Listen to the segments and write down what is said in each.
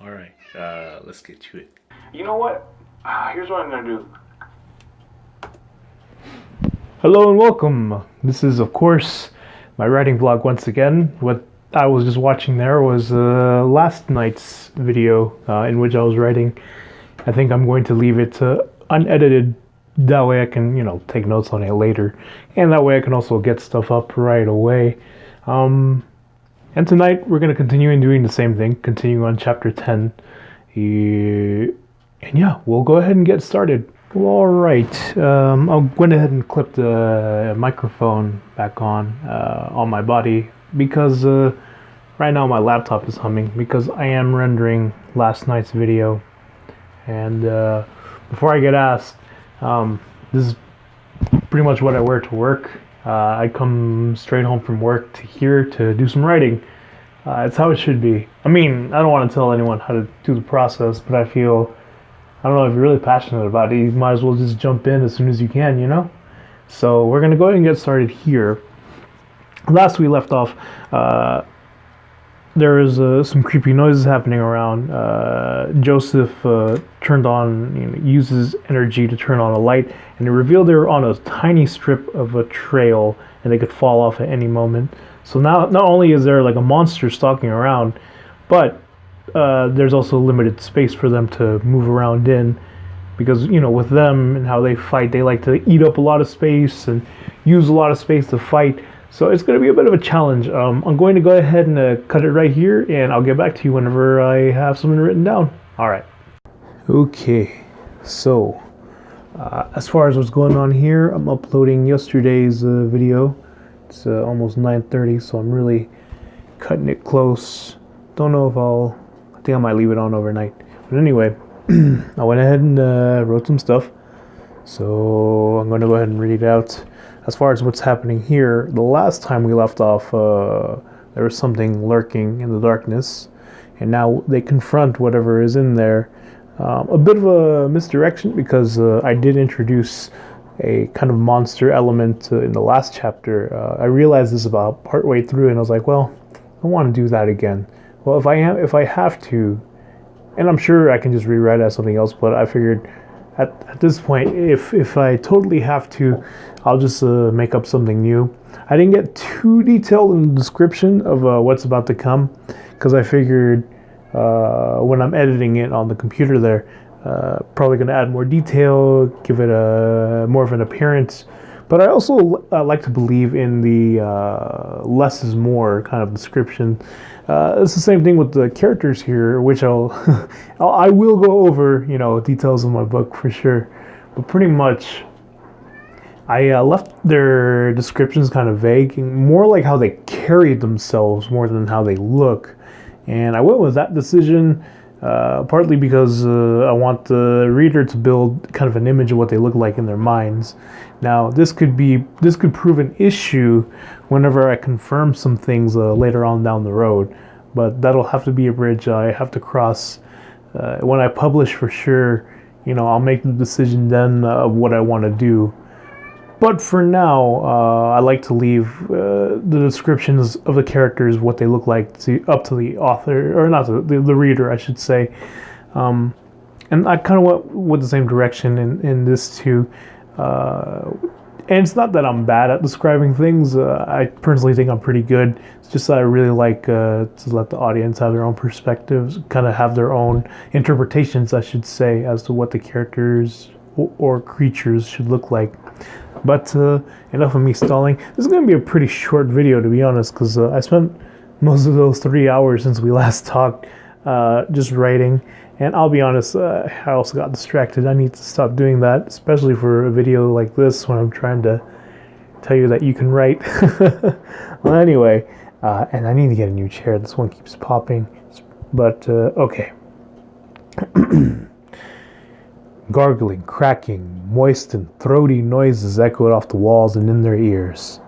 All right, let's get to it. You know what? Here's what I'm gonna do. Hello and welcome. This is, of course, my writing vlog once again. What I was just watching there was last night's video in which I was writing. I think I'm going to leave it unedited. That way I can, take notes on it later. And that way I can also get stuff up right away. And tonight we're going to continue in doing the same thing, continue on chapter 10. And yeah, we'll go ahead and get started. Well, all right, I'll go ahead and clip the microphone back on my body because right now my laptop is humming because I am rendering last night's video. And before I get asked, this is pretty much what I wear to work. I come straight home from work to here to do some writing. It's how it should be. I mean, I don't want to tell anyone how to do the process, but I feel, I don't know, if you're really passionate about it, you might as well just jump in as soon as you can, So we're going to go ahead and get started here. Last we left off, there is some creepy noises happening around. Joseph turned on, uses energy to turn on a light, and it revealed they were on a tiny strip of a trail, and they could fall off at any moment. So now, not only is there like a monster stalking around, but there's also limited space for them to move around in, because with them and how they fight, they like to eat up a lot of space and use a lot of space to fight. So it's going to be a bit of a challenge. I'm going to go ahead and cut it right here, and I'll get back to you whenever I have something written down. All right. Okay, so as far as what's going on here, I'm uploading yesterday's video. It's almost 9:30, so I'm really cutting it close. Don't know if I think I might leave it on overnight. But anyway, I went ahead and wrote some stuff. So I'm going to go ahead and read it out. As far as what's happening here, the last time we left off, there was something lurking in the darkness, and now they confront whatever is in there. A bit of a misdirection because I did introduce a kind of monster element in the last chapter. I realized this about partway through, and I was like, well, I want to do that again. Well, if I have to, and I'm sure I can just rewrite it as something else, but I figured at this point, if I totally have to, I'll just make up something new. I didn't get too detailed in the description of what's about to come, because I figured when I'm editing it on the computer there, probably going to add more detail, give it a more of an appearance. But I also like to believe in the less is more kind of description. It's the same thing with the characters here, which I will go over, details of my book for sure. But pretty much, I left their descriptions kind of vague, more like how they carried themselves more than how they look. And I went with that decision, partly because I want the reader to build kind of an image of what they look like in their minds. Now, this could prove an issue whenever I confirm some things later on down the road, but that'll have to be a bridge I have to cross. When I publish, for sure, I'll make the decision then of what I want to do. But for now, I like to leave the descriptions of the characters, what they look like, up to the author, or not the reader, I should say. And I kind of went with the same direction in this too. And it's not that I'm bad at describing things. I personally think I'm pretty good. It's just that I really like to let the audience have their own perspectives, kind of have their own interpretations, I should say, as to what the characters or creatures should look like. But enough of me stalling. This is going to be a pretty short video, to be honest, because I spent most of those 3 hours since we last talked just writing. And I'll be honest, I also got distracted. I need to stop doing that, especially for a video like this when I'm trying to tell you that you can write. Well, anyway, and I need to get a new chair. This one keeps popping. But, okay. Gargling, cracking, moist and throaty noises echoed off the walls and in their ears.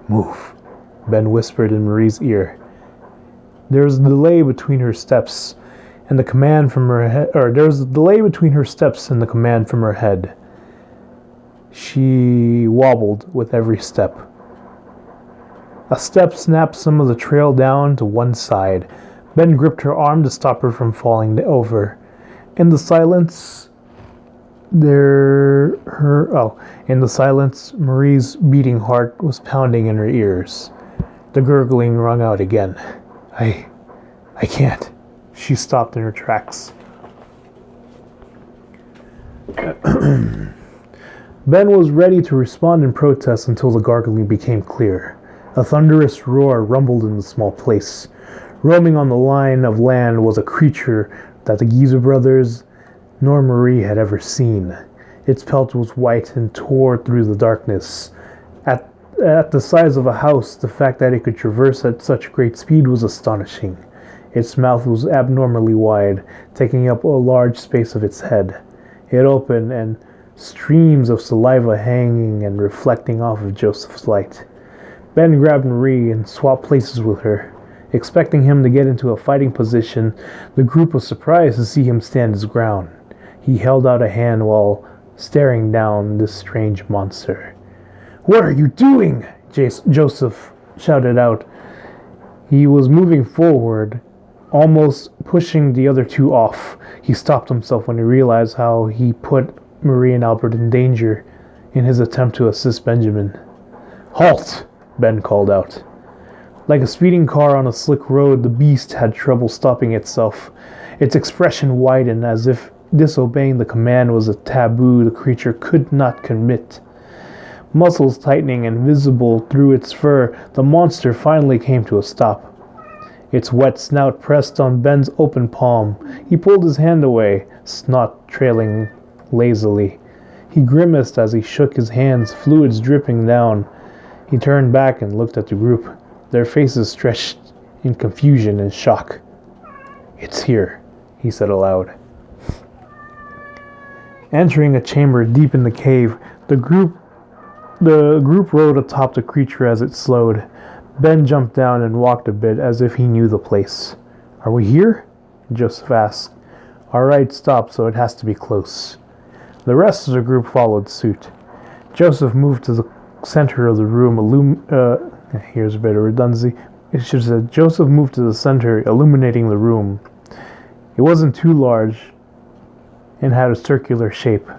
Move, Ben whispered in Marie's ear. There was a delay between her steps and the command from her head, there was a delay between her steps and the command from her head. She wobbled with every step. A step snapped some of the trail down to one side, Ben gripped her arm to stop her from falling over. In the silence, Marie's beating heart was pounding in her ears. The gurgling rung out again. I can't. She stopped in her tracks. Ben was ready to respond in protest until the gargling became clear. A thunderous roar rumbled in the small place. Roaming on the line of land was a creature that the Giza brothers nor Marie had ever seen. Its pelt was white and tore through the darkness. At the size of a house, the fact that it could traverse at such great speed was astonishing. Its mouth was abnormally wide, taking up a large space of its head. It opened, and streams of saliva hanging and reflecting off of Joseph's light. Ben grabbed Marie and swapped places with her. Expecting him to get into a fighting position, the group was surprised to see him stand his ground. He held out a hand while staring down this strange monster. "What are you doing?" Joseph shouted out. He was moving forward, almost pushing the other two off. He stopped himself when he realized how he put Marie and Albert in danger in his attempt to assist Benjamin. "Halt!" Ben called out. Like a speeding car on a slick road, the beast had trouble stopping itself. Its expression widened as if disobeying the command was a taboo the creature could not commit. Muscles tightening and visible through its fur, the monster finally came to a stop. Its wet snout pressed on Ben's open palm. He pulled his hand away, snot trailing lazily. He grimaced as he shook his hands, fluids dripping down. He turned back and looked at the group, their faces stretched in confusion and shock. "It's here," he said aloud. Entering a chamber deep in the cave, the group rode atop the creature as it slowed. Ben jumped down and walked a bit as if he knew the place. "Are we here?" Joseph asked. "All right, stop, so it has to be close." The rest of the group followed suit. Joseph moved to the center of the room. Here's a bit of redundancy. It should have said Joseph moved to the center, illuminating the room. It wasn't too large and had a circular shape.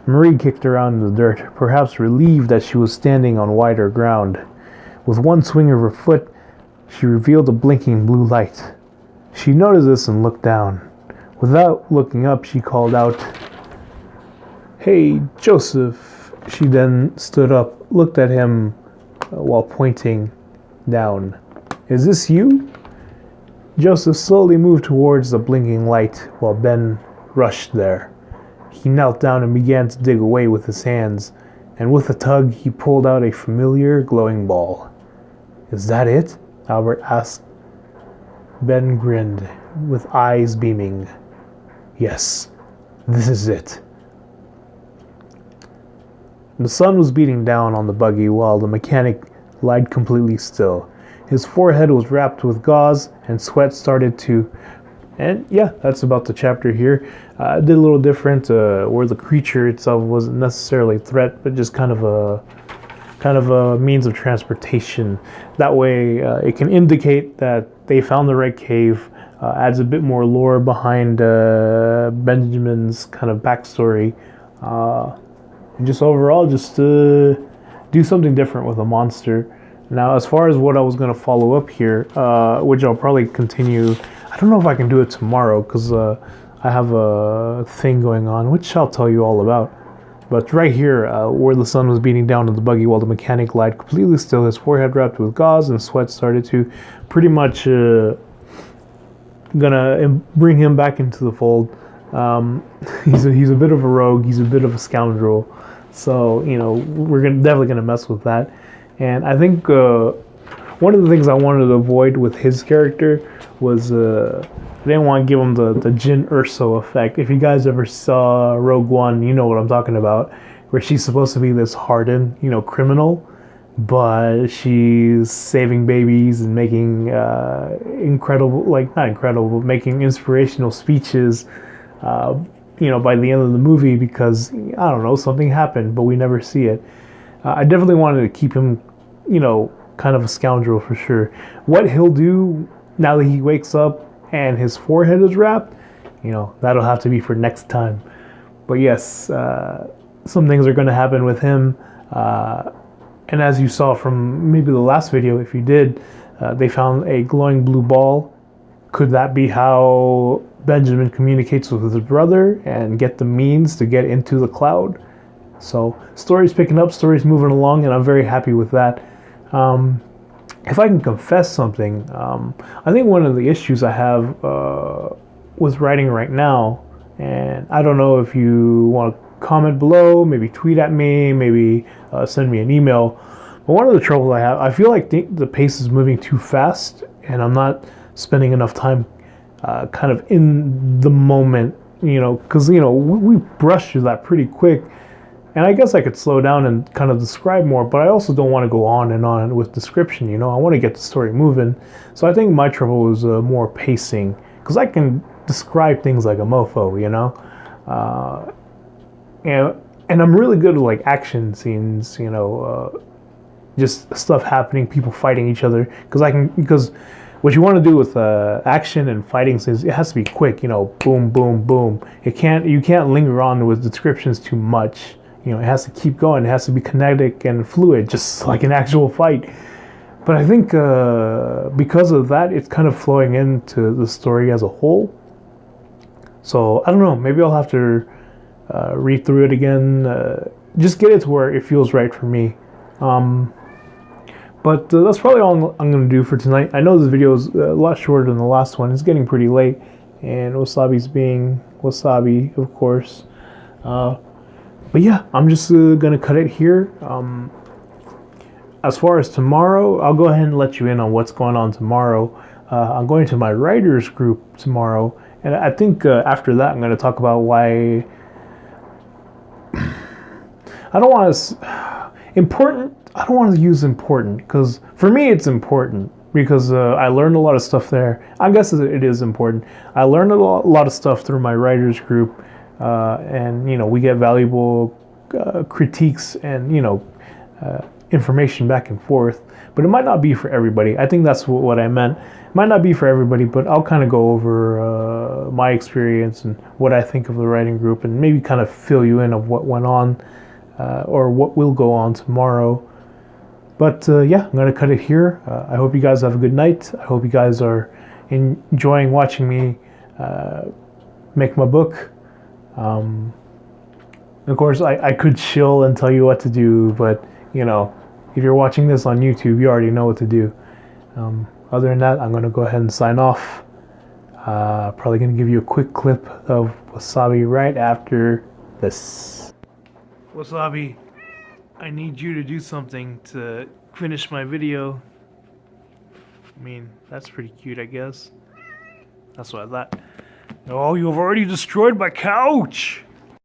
Marie kicked around in the dirt, perhaps relieved that she was standing on wider ground. With one swing of her foot, she revealed a blinking blue light. She noticed this and looked down. Without looking up, she called out, "Hey, Joseph." She then stood up, looked at him while pointing down. "Is this you?" Joseph slowly moved towards the blinking light while Ben rushed there. He knelt down and began to dig away with his hands, and with a tug, he pulled out a familiar glowing ball. "Is that it?" Albert asked. Ben grinned, with eyes beaming. "Yes, this is it." The sun was beating down on the buggy while the mechanic lied completely still. His forehead was wrapped with gauze and sweat started to... And yeah, that's about the chapter here. I did a little different where the creature itself wasn't necessarily a threat, but just kind of a means of transportation. That way it can indicate that they found the right cave, adds a bit more lore behind Benjamin's kind of backstory. And just overall, just do something different with a monster. Now, as far as what I was going to follow up here, which I'll probably continue, I don't know if I can do it tomorrow because I have a thing going on, which I'll tell you all about. But right here, where the sun was beating down on the buggy while the mechanic lied completely still, his forehead wrapped with gauze and sweat started to pretty much gonna bring him back into the fold. He's a bit of a rogue, he's a bit of a scoundrel. So, you know, we're definitely going to mess with that. And I think one of the things I wanted to avoid with his character was I didn't want to give him the Jyn Erso effect. If you guys ever saw Rogue One, you know what I'm talking about, where she's supposed to be this hardened, you know, criminal, but she's saving babies and making making inspirational speeches, you know, by the end of the movie because, I don't know, something happened, but we never see it. I definitely wanted to keep him, you know, kind of a scoundrel for sure. What he'll do now that he wakes up and his forehead is wrapped, that'll have to be for next time. But yes, some things are going to happen with him. And as you saw from maybe the last video, if you did, they found a glowing blue ball. Could that be how Benjamin communicates with his brother and get the means to get into the cloud? So story's picking up, story's moving along, and I'm very happy with that. If I can confess something, I think one of the issues I have with writing right now, and I don't know if you want to comment below, maybe tweet at me, maybe send me an email, but one of the troubles I have, I feel like the pace is moving too fast, and I'm not spending enough time kind of in the moment, because, we brush through that pretty quick. And I guess I could slow down and kind of describe more, but I also don't want to go on and on with description, I want to get the story moving. So I think my trouble is more pacing, because I can describe things like a mofo, and I'm really good at like action scenes, just stuff happening, people fighting each other, because what you want to do with action and fighting scenes, it has to be quick, boom, boom, boom. You can't linger on with descriptions too much. It has to keep going. It has to be kinetic and fluid, just like an actual fight. But I think because of that, it's kind of flowing into the story as a whole. So I don't know. Maybe I'll have to read through it again. Just get it to where it feels right for me. But that's probably all I'm going to do for tonight. I know this video is a lot shorter than the last one. It's getting pretty late. And Wasabi's being Wasabi, of course. But yeah, I'm just going to cut it here. As far as tomorrow, I'll go ahead and let you in on what's going on tomorrow. I'm going to my writers group tomorrow. And I think after that, I'm going to talk about why... I don't want to use important, because for me it's important, because I learned a lot of stuff there. I guess it is important. I learned a lot of stuff through my writers group. And we get valuable critiques and information back and forth, but it might not be for everybody. I think that's what I meant. It might not be for everybody, but I'll kind of go over my experience and what I think of the writing group, and maybe kind of fill you in of what went on or what will go on tomorrow. But yeah, I'm gonna cut it here. I hope you guys have a good night. I hope you guys are enjoying watching me make my book. Of course, I could chill and tell you what to do, but if you're watching this on YouTube, you already know what to do. Other than that, I'm going to go ahead and sign off. Probably going to give you a quick clip of Wasabi right after this. Wasabi, I need you to do something to finish my video. I mean, that's pretty cute, I guess. That's what I thought. Oh, you've already destroyed my couch!